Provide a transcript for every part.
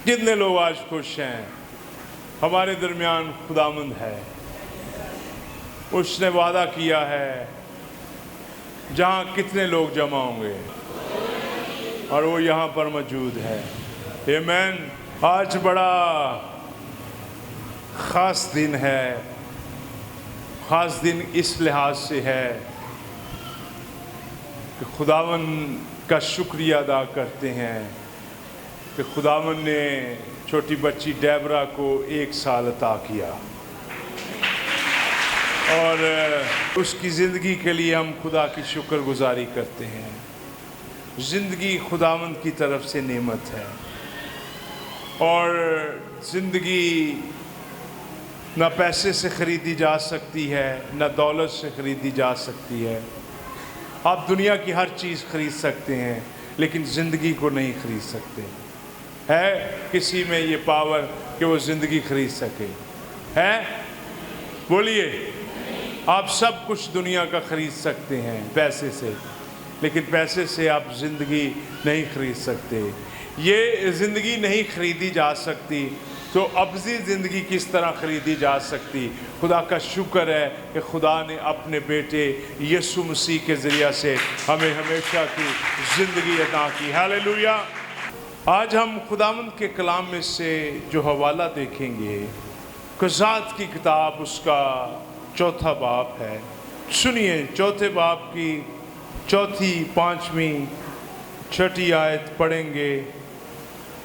कितने लोग आज खुश हैं? हमारे दरमियान खुदावंद है। उसने वादा किया है जहाँ कितने लोग जमा होंगे और वो यहाँ पर मौजूद है। आमीन। आज बड़ा ख़ास दिन है। ख़ास दिन इस लिहाज से है कि खुदावंद का शुक्रिया अदा करते हैं कि खुदावंद ने छोटी बच्ची डेबरा को 1 साल अता किया और उसकी ज़िंदगी के लिए हम खुदा की शुक्रगुजारी करते हैं। ज़िंदगी खुदावंद की तरफ से नेमत है और ज़िंदगी ना पैसे से ख़रीदी जा सकती है, ना दौलत से ख़रीदी जा सकती है। आप दुनिया की हर चीज़ ख़रीद सकते हैं लेकिन ज़िंदगी को नहीं ख़रीद सकते। है किसी में ये पावर कि वो ज़िंदगी ख़रीद सके? है? बोलिए। आप सब कुछ दुनिया का ख़रीद सकते हैं पैसे से, लेकिन पैसे से आप ज़िंदगी नहीं ख़रीद सकते। ये ज़िंदगी नहीं ख़रीदी जा सकती तो अबदी ज़िंदगी किस तरह ख़रीदी जा सकती? खुदा का शुक्र है कि खुदा ने अपने बेटे यीशु मसीह के ज़रिया से हमें हमेशा की ज़िंदगी अता की। हालेलुया। आज हम खुदावंद के कलाम में से जो हवाला देखेंगे क़ज़ात की किताब उसका 4था बाब है। सुनिए, 4थे बाब की 4थी, 5वीं, 6ठी आयत पढ़ेंगे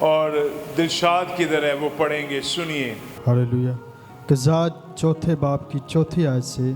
और दिलशाद किधर है वो पढ़ेंगे। सुनिए। हालेलुया। क़ज़ात 4थे बाब की 4थी आयत से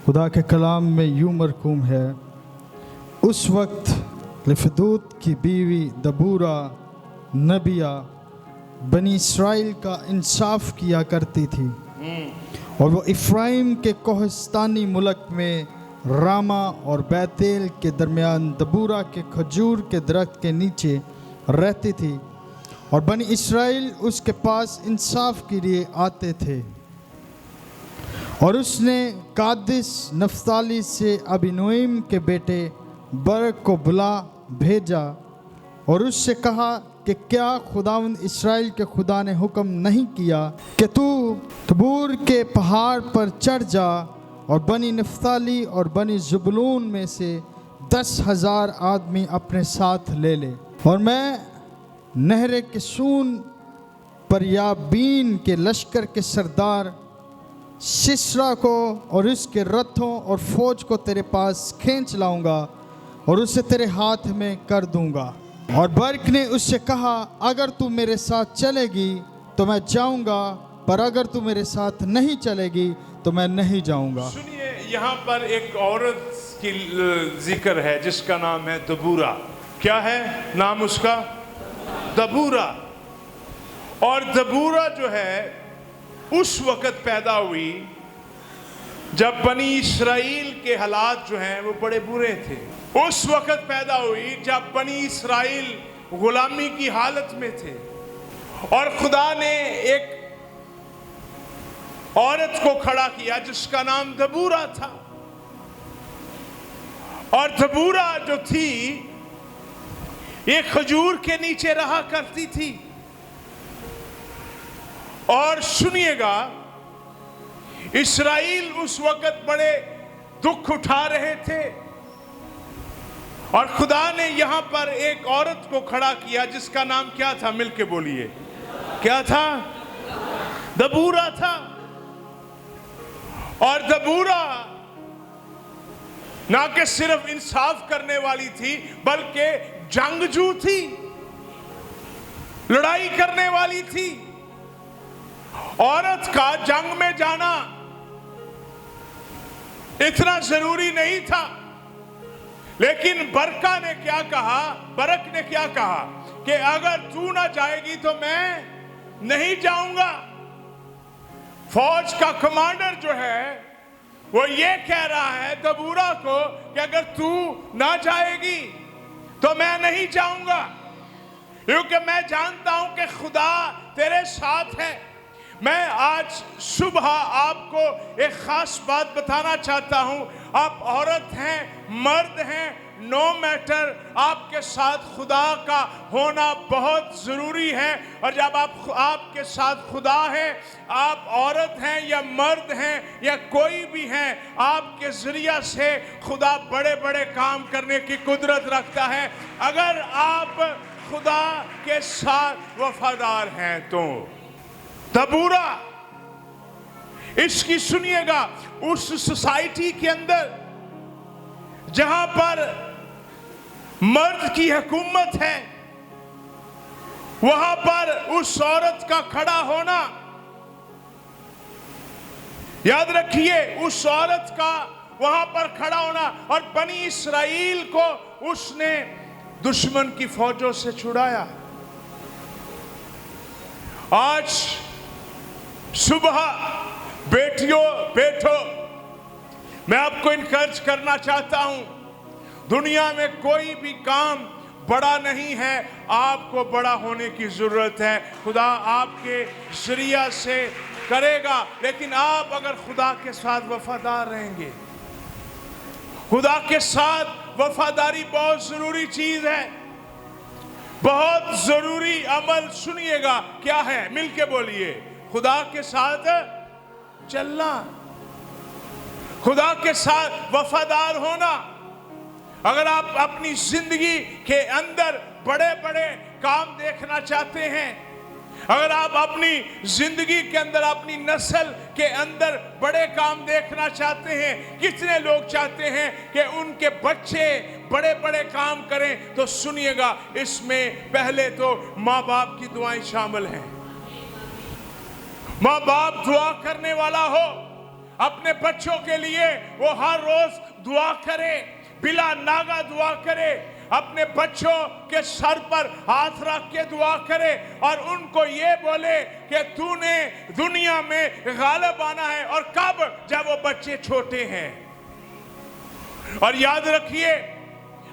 खुदा के कलाम में यूं मरकूम है, उस वक्त लिफदूत की बीवी दबूरा नबिया बनी इस्राएल का इंसाफ किया करती थी और वो इफ्राइम के कोहिस्तानी मुल्क में रामा और बैतेल के दरमियान दबूरा के खजूर के दरख्त के नीचे रहती थी और बनी इस्राएल उसके पास इंसाफ के लिए आते थे। और उसने कादिस नफ्ताली से अबीनोइम के बेटे बरक को बुला भेजा और उससे कहा कि क्या खुदावंद इस्राएल के खुदा ने हुक्म नहीं किया कि तू तबूर के पहाड़ पर चढ़ जा और बनी नफ्ताली और बनी ज़ुबूलून में से 10,000 आदमी अपने साथ ले ले और मैं नहर किसून पर याबीन के लश्कर के सरदार सिसरा को और उसके रथों और फौज को तेरे पास खींच लाऊंगा और उसे तेरे हाथ में कर दूंगा। और बरक ने उससे कहा, अगर तू मेरे साथ चलेगी तो मैं जाऊंगा, पर अगर तू मेरे साथ नहीं चलेगी तो मैं नहीं जाऊंगा। सुनिए, यहाँ पर एक औरत की जिक्र है जिसका नाम है दबूरा। क्या है नाम उसका? दबूरा। और दबूरा जो है उस वक़्त पैदा हुई जब बनी इस्राएल के हालात जो हैं वो बड़े बुरे थे। उस वक़्त पैदा हुई जब बनी इस्राएल गुलामी की हालत में थे और खुदा ने एक औरत को खड़ा किया जिसका नाम दबूरा था। और दबूरा जो थी एक खजूर के नीचे रहा करती थी। और सुनिएगा, इस्राएल उस वक़्त बड़े दुख उठा रहे थे और खुदा ने यहां पर एक औरत को खड़ा किया जिसका नाम क्या था? मिलके बोलिए, क्या था? दबूरा था। और दबूरा ना कि सिर्फ इंसाफ करने वाली थी बल्कि जंगजू थी, लड़ाई करने वाली थी। औरत का जंग में जाना इतना जरूरी नहीं था, लेकिन बरका ने क्या कहा? बरक ने क्या कहा कि अगर तू ना जाएगी तो मैं नहीं जाऊंगा। फौज का कमांडर जो है वो ये कह रहा है दबूरा को कि अगर तू ना जाएगी तो मैं नहीं जाऊंगा, क्योंकि मैं जानता हूं कि खुदा तेरे साथ है। मैं आज सुबह आपको एक खास बात बताना चाहता हूं। आप औरत हैं, मर्द हैं, नो मैटर, आपके साथ खुदा का होना बहुत ज़रूरी है। और जब आपके साथ खुदा है, आप औरत हैं या मर्द हैं या कोई भी हैं, आपके ज़रिया से खुदा बड़े बड़े काम करने की कुदरत रखता है, अगर आप खुदा के साथ वफादार हैं तो। तबूरा, इसकी सुनिएगा, उस सोसाइटी के अंदर जहां पर मर्द की हुकूमत है, वहां पर उस औरत का खड़ा होना, याद रखिए, उस औरत का वहां पर खड़ा होना। और बनी इस्राएल को उसने दुश्मन की फौजों से छुड़ाया। आज सुबह बेटियों, बेटो, मैं आपको इनकरेज करना चाहता हूं, दुनिया में कोई भी काम बड़ा नहीं है, आपको बड़ा होने की जरूरत है। खुदा आपके जरिया से करेगा, लेकिन आप अगर खुदा के साथ वफादार रहेंगे, खुदा के साथ वफादारी बहुत जरूरी चीज है, बहुत जरूरी अमल। सुनिएगा क्या है, मिलके बोलिए, खुदा के साथ चलना, खुदा के साथ वफादार होना। अगर आप अपनी जिंदगी के अंदर बड़े बड़े काम देखना चाहते हैं, अगर आप अपनी जिंदगी के अंदर, अपनी नस्ल के अंदर बड़े काम देखना चाहते हैं, कितने लोग चाहते हैं कि उनके बच्चे बड़े बड़े काम करें, तो सुनिएगा, इसमें पहले तो माँ बाप की दुआएं शामिल हैं। माँ बाप दुआ करने वाला हो अपने बच्चों के लिए, वो हर रोज दुआ करे, बिला नागा दुआ करे, अपने बच्चों के सर पर हाथ रख के दुआ करे और उनको ये बोले कि तूने दुनिया में गालिब आना है। और कब? जब वो बच्चे छोटे हैं। और याद रखिए,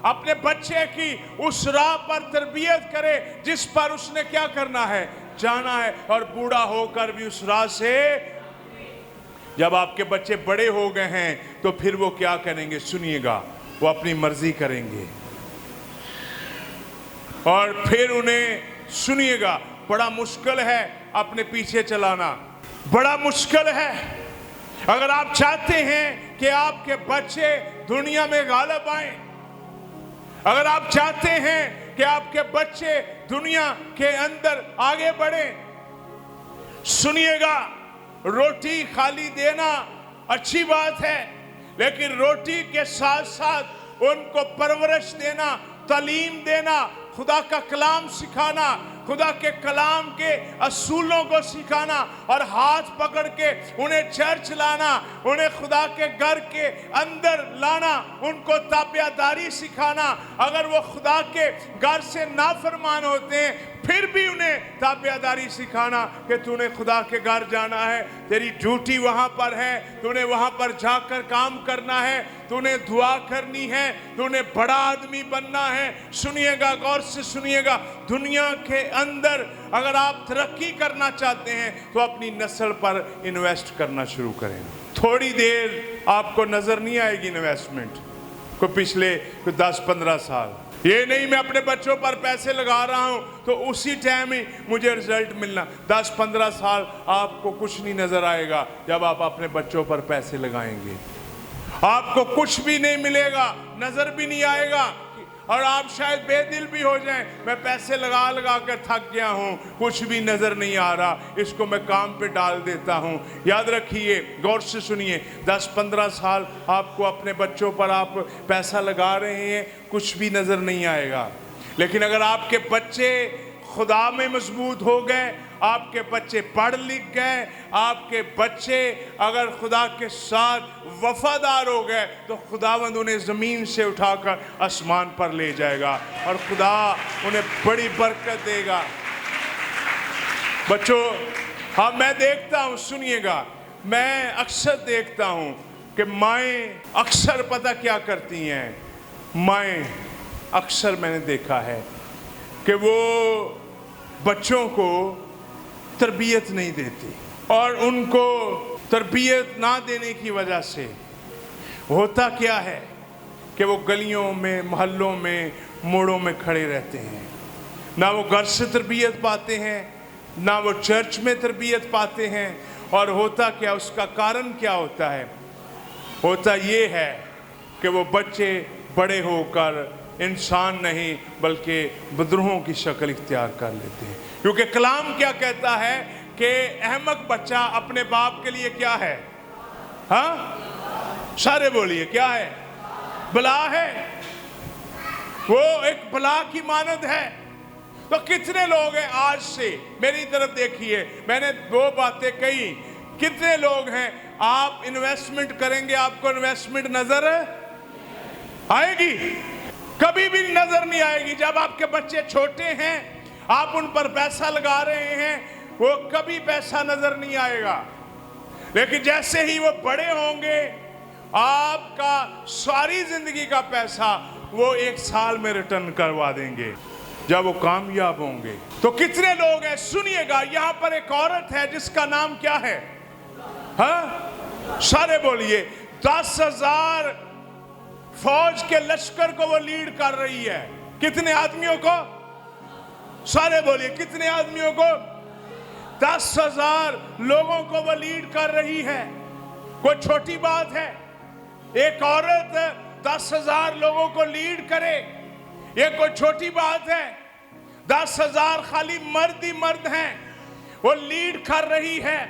अपने बच्चे की उस राह पर तरबियत करे जिस पर उसने क्या करना है, जाना है, और बूढ़ा होकर भी उस राह से। जब आपके बच्चे बड़े हो गए हैं तो फिर वो क्या करेंगे, सुनिएगा, वो अपनी मर्जी करेंगे और फिर उन्हें, सुनिएगा, बड़ा मुश्किल है अपने पीछे चलाना, बड़ा मुश्किल है। अगर आप चाहते हैं कि आपके बच्चे दुनिया में गालिब आए, अगर आप चाहते हैं कि आपके बच्चे दुनिया के अंदर आगे बढ़े, सुनिएगा, रोटी खाली देना अच्छी बात है, लेकिन रोटी के साथ साथ उनको परवरिश देना, तालीम देना, खुदा का कलाम सिखाना, खुदा के कलाम के असूलों को सिखाना और हाथ पकड़ के उन्हें चर्च लाना, उन्हें खुदा के घर के अंदर लाना, उनको ताबियादारी सिखाना। अगर वो खुदा के घर से नाफरमान होते हैं, फिर भी उन्हें ताबियादारी सिखाना कि तूने खुदा के घर जाना है, तेरी ड्यूटी वहाँ पर है, तूने वहाँ पर जाकर काम करना है, तूने दुआ करनी है, तूने बड़ा आदमी बनना है। सुनिएगा, गौर से सुनिएगा, दुनिया के अंदर अगर आप तरक्की करना चाहते हैं तो अपनी नस्ल पर इन्वेस्ट करना शुरू करें। थोड़ी देर आपको नजर नहीं आएगी इन्वेस्टमेंट को, पिछले 10-15 साल, ये नहीं मैं अपने बच्चों पर पैसे लगा रहा हूं तो उसी टाइम ही मुझे रिजल्ट मिलना। 10-15 साल आपको कुछ नहीं नजर आएगा। जब आप अपने बच्चों पर पैसे लगाएंगे, आपको कुछ भी नहीं मिलेगा, नजर भी नहीं आएगा, और आप शायद बेदिल भी हो जाएं, मैं पैसे लगा लगा कर थक गया हूं, कुछ भी नजर नहीं आ रहा, इसको मैं काम पे डाल देता हूं। याद रखिए, गौर से सुनिए, 10-15 साल आपको अपने बच्चों पर आप पैसा लगा रहे हैं, कुछ भी नजर नहीं आएगा। लेकिन अगर आपके बच्चे खुदा में मजबूत हो गए, आपके बच्चे पढ़ लिख गए, आपके बच्चे अगर खुदा के साथ वफादार हो गए, तो खुदावंद उन्हें ज़मीन से उठाकर आसमान पर ले जाएगा और खुदा उन्हें बड़ी बरकत देगा। बच्चों, हाँ, मैं देखता हूँ, सुनिएगा, मैं अक्सर देखता हूँ कि माएँ अक्सर पता क्या करती हैं, माएँ अक्सर मैंने देखा है कि वो बच्चों को तरबियत नहीं देती, और उनको तरबियत ना देने की वजह से होता क्या है कि वो गलियों में, मोहल्लों में, मोड़ों में खड़े रहते हैं। ना वो घर से तरबियत पाते हैं, ना वो चर्च में तरबियत पाते हैं। और होता क्या, उसका कारण क्या होता है? होता ये है कि वो बच्चे बड़े होकर इंसान नहीं बल्कि बदरूहों की शक्ल इख्तियार कर लेते हैं। क्योंकि कलाम क्या कहता है कि अहमक बच्चा अपने बाप के लिए क्या है? हाँ, सारे बोलिए, क्या है? बला है। वो एक बला की मानद है। तो कितने लोग हैं आज से, मेरी तरफ देखिए, मैंने दो बातें कही, कितने लोग हैं आप इन्वेस्टमेंट करेंगे, आपको इन्वेस्टमेंट नजर आएगी? कभी भी नजर नहीं आएगी। जब आपके बच्चे छोटे हैं, आप उन पर पैसा लगा रहे हैं, वो कभी पैसा नजर नहीं आएगा। लेकिन जैसे ही वो बड़े होंगे, आपका सारी जिंदगी का पैसा वो 1 साल में रिटर्न करवा देंगे जब वो कामयाब होंगे। तो कितने लोग हैं, सुनिएगा, यहां पर एक औरत है जिसका नाम क्या है? हाँ, सारे बोलिए, 10,000 फौज के लश्कर को वो लीड कर रही है। कितने आदमियों को? सारे बोलिए, कितने आदमियों को? 10,000 लोगों को वो लीड कर रही है। कोई छोटी बात है? एक औरत 10,000 लोगों को लीड करे, ये कोई छोटी बात है? 10,000 खाली मर्द ही मर्द हैं, वो लीड कर रही है।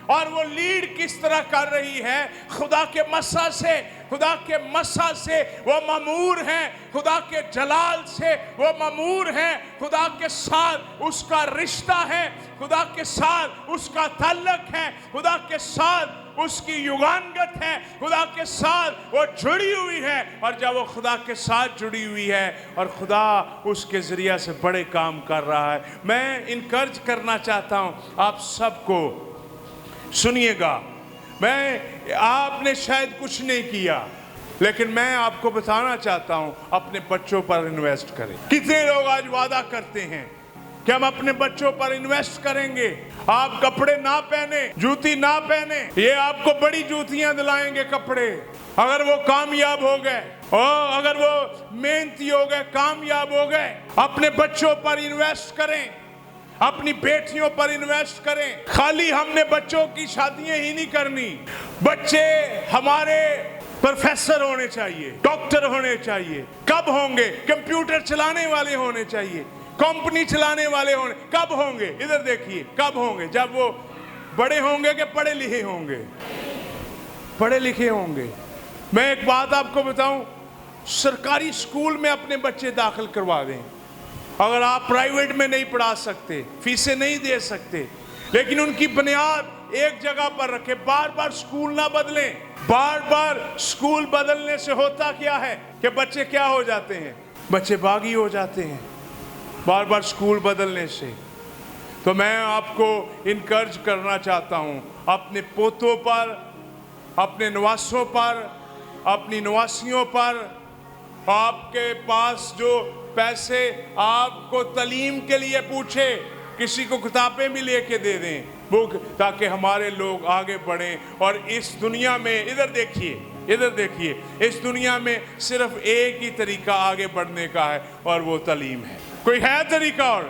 और वो लीड किस तरह कर रही है? खुदा के मसा से, खुदा के मसा से वो ममूर हैं, खुदा के जलाल से वो ममूर हैं, खुदा के साथ उसका रिश्ता है, खुदा के साथ उसका ताल्लुक है, खुदा के साथ उसकी युगानगत है, खुदा के साथ वो जुड़ी हुई है। और जब वो खुदा के साथ जुड़ी हुई है और खुदा उसके जरिए से बड़े काम कर रहा है, मैं इनकरेज करना चाहता हूँ आप सबको, सुनिएगा। मैं, आपने शायद कुछ नहीं किया, लेकिन मैं आपको बताना चाहता हूं, अपने बच्चों पर इन्वेस्ट करें। कितने लोग आज वादा करते हैं कि हम अपने बच्चों पर इन्वेस्ट करेंगे। आप कपड़े ना पहने, जूती ना पहने, ये आपको बड़ी जूतियां दिलाएंगे कपड़े, अगर वो कामयाब हो गए, और अगर वो मेहनती हो गए, कामयाब हो गए। अपने बच्चों पर इन्वेस्ट करें, अपनी बेटियों पर इन्वेस्ट करें। खाली हमने बच्चों की शादियां ही नहीं करनी, बच्चे हमारे प्रोफेसर होने चाहिए, डॉक्टर होने चाहिए। कब होंगे? कंप्यूटर चलाने वाले होने चाहिए, कंपनी चलाने वाले होने। कब होंगे? इधर देखिए, कब होंगे? जब वो बड़े होंगे कि पढ़े लिखे होंगे? पढ़े लिखे होंगे। मैं एक बात आपको बताऊं, सरकारी स्कूल में अपने बच्चे दाखिल करवा दें। अगर आप प्राइवेट में नहीं पढ़ा सकते, फीसें नहीं दे सकते, लेकिन उनकी बुनियाद एक जगह पर रखे, बार बार स्कूल ना बदलें। बार बार स्कूल बदलने से होता क्या है कि बच्चे क्या हो जाते हैं? बच्चे बागी हो जाते हैं, बार बार स्कूल बदलने से। तो मैं आपको इनकरेज करना चाहता हूं, अपने पोतों पर, अपने नवासों पर, अपनी नवासियों पर, आपके पास जो पैसे आपको तालीम के लिए पूछे, किसी को किताबें भी लेके दे दें, बुक, ताकि हमारे लोग आगे बढ़ें। और इस दुनिया में, इधर देखिए, इधर देखिए, इस दुनिया में सिर्फ एक ही तरीका आगे बढ़ने का है, और वो तालीम है। कोई है तरीका और?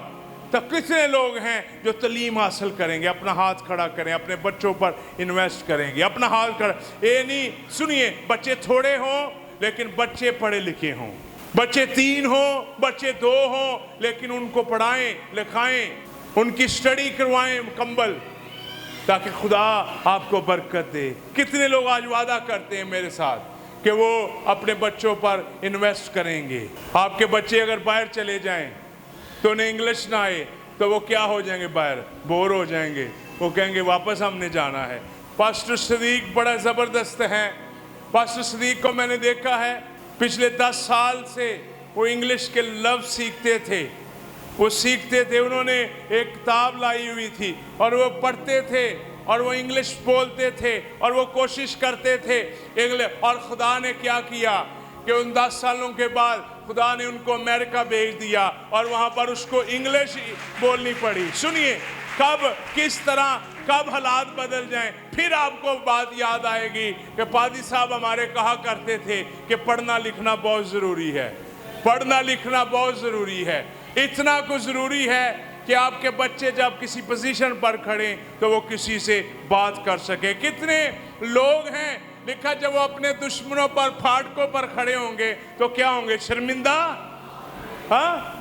तो कितने लोग हैं जो तालीम हासिल करेंगे? अपना हाथ खड़ा करें, अपने बच्चों पर इन्वेस्ट करेंगे, अपना हाथ खड़ा। ये नहीं, सुनिए, बच्चे थोड़े हों लेकिन बच्चे पढ़े लिखे हों, बच्चे 3 हों, बच्चे 2 हों, लेकिन उनको पढ़ाएं, लिखाएं, उनकी स्टडी करवाएं मुकम्मल, ताकि खुदा आपको बरकत दे। कितने लोग आज वादा करते हैं मेरे साथ कि वो अपने बच्चों पर इन्वेस्ट करेंगे। आपके बच्चे अगर बाहर चले जाएं तो उन्हें इंग्लिश ना आए तो वो क्या हो जाएंगे? बाहर बोर हो जाएंगे, वो कहेंगे वापस हमने जाना है। पास्टर सदीक बड़ा ज़बरदस्त है। पास्टर सदीक को मैंने देखा है, पिछले 10 साल से वो इंग्लिश के लफ्ज़ सीखते थे, वो सीखते थे। उन्होंने एक किताब लाई हुई थी और वो पढ़ते थे और वो इंग्लिश बोलते थे और वो कोशिश करते थे इंग्लिश। और खुदा ने क्या किया कि उन 10 सालों के बाद खुदा ने उनको अमेरिका भेज दिया और वहाँ पर उसको इंग्लिश बोलनी पड़ी। सुनिए, कब, किस तरह, कब हालात बदल जाएं, फिर आपको बात याद आएगी कि पादी साहब हमारे कहा करते थे कि पढ़ना लिखना बहुत ज़रूरी है, पढ़ना लिखना बहुत ज़रूरी है। इतना कुछ ज़रूरी है कि आपके बच्चे जब किसी पोजीशन पर खड़े तो वो किसी से बात कर सके। कितने लोग हैं लिखा जब वो अपने दुश्मनों पर फाटकों पर खड़े होंगे तो क्या होंगे, शर्मिंदा, हाँ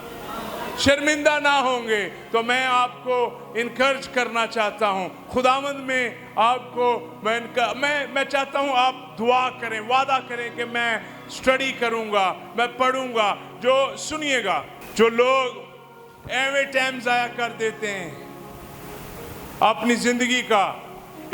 शर्मिंदा ना होंगे। तो मैं आपको इनकरेज करना चाहता हूँ, खुदावंद में आपको मैं चाहता हूँ आप दुआ करें, वादा करें कि मैं स्टडी करूँगा, मैं पढ़ूँगा। जो सुनिएगा, जो लोग एवे टाइम ज़ाया कर देते हैं अपनी ज़िंदगी का,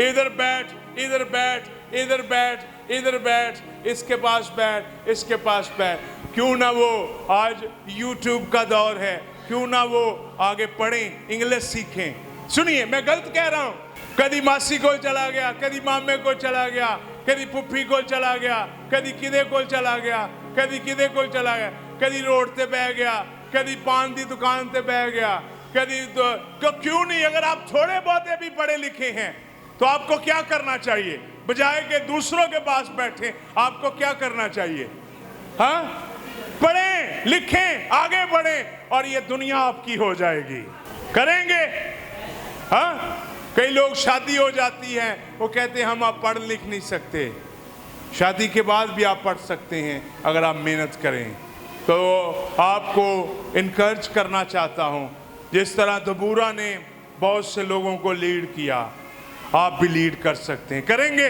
इधर बैठ इधर बैठ इधर बैठ इधर बैठ, इसके पास बैठ इसके पास बैठ, क्यों ना वो आज YouTube का दौर है, क्यों ना वो आगे पढ़ें, इंग्लिश सीखें। सुनिए मैं गलत कह रहा हूँ, कभी मासी को चला गया, कभी मामे को चला गया, कभी पुप्पी को चला गया, कभी किदे को चला गया, कभी किदे को चला गया, कभी रोड पे बह गया, कभी पान की दुकान पे बह गया, कभी तो क्यों नहीं। अगर आप थोड़े बहुते भी पढ़े लिखे हैं तो आपको क्या करना चाहिए, बजाय के दूसरों के पास बैठे आपको क्या करना चाहिए, हाँ पढ़ें लिखें आगे बढ़ें और ये दुनिया आपकी हो जाएगी। करेंगे, हाँ कई लोग शादी हो जाती है वो कहते हैं हम आप पढ़ लिख नहीं सकते, शादी के बाद भी आप पढ़ सकते हैं अगर आप मेहनत करें। तो आपको इनकरेज करना चाहता हूँ, जिस तरह दबूरा ने बहुत से लोगों को लीड किया, आप भी लीड कर सकते हैं। करेंगे,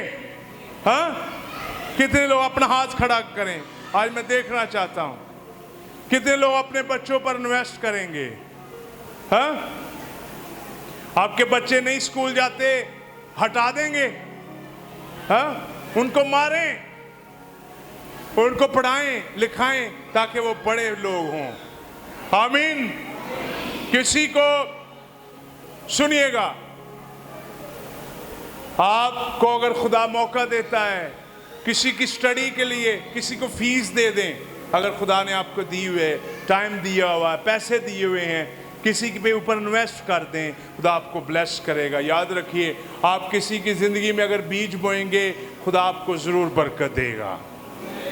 हाँ कितने लोग अपना हाथ खड़ा करें, आज मैं देखना चाहता हूँ कितने लोग अपने बच्चों पर इन्वेस्ट करेंगे। हाँ आपके बच्चे नहीं स्कूल जाते, हटा देंगे, हाँ उनको मारें, उनको पढ़ाएं लिखाएं ताकि वो बड़े लोग हों। आमीन। किसी को सुनिएगा, आपको अगर खुदा मौका देता है किसी की स्टडी के लिए, किसी को फीस दे दें, अगर खुदा ने आपको दी हुए टाइम दिया हुआ है, पैसे दिए हुए हैं, किसी के ऊपर इन्वेस्ट कर दें, खुदा आपको ब्लेस करेगा। याद रखिए, आप किसी की ज़िंदगी में अगर बीज बोएंगे खुदा आपको ज़रूर बरकत देगा।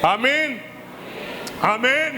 आमीन आमीन।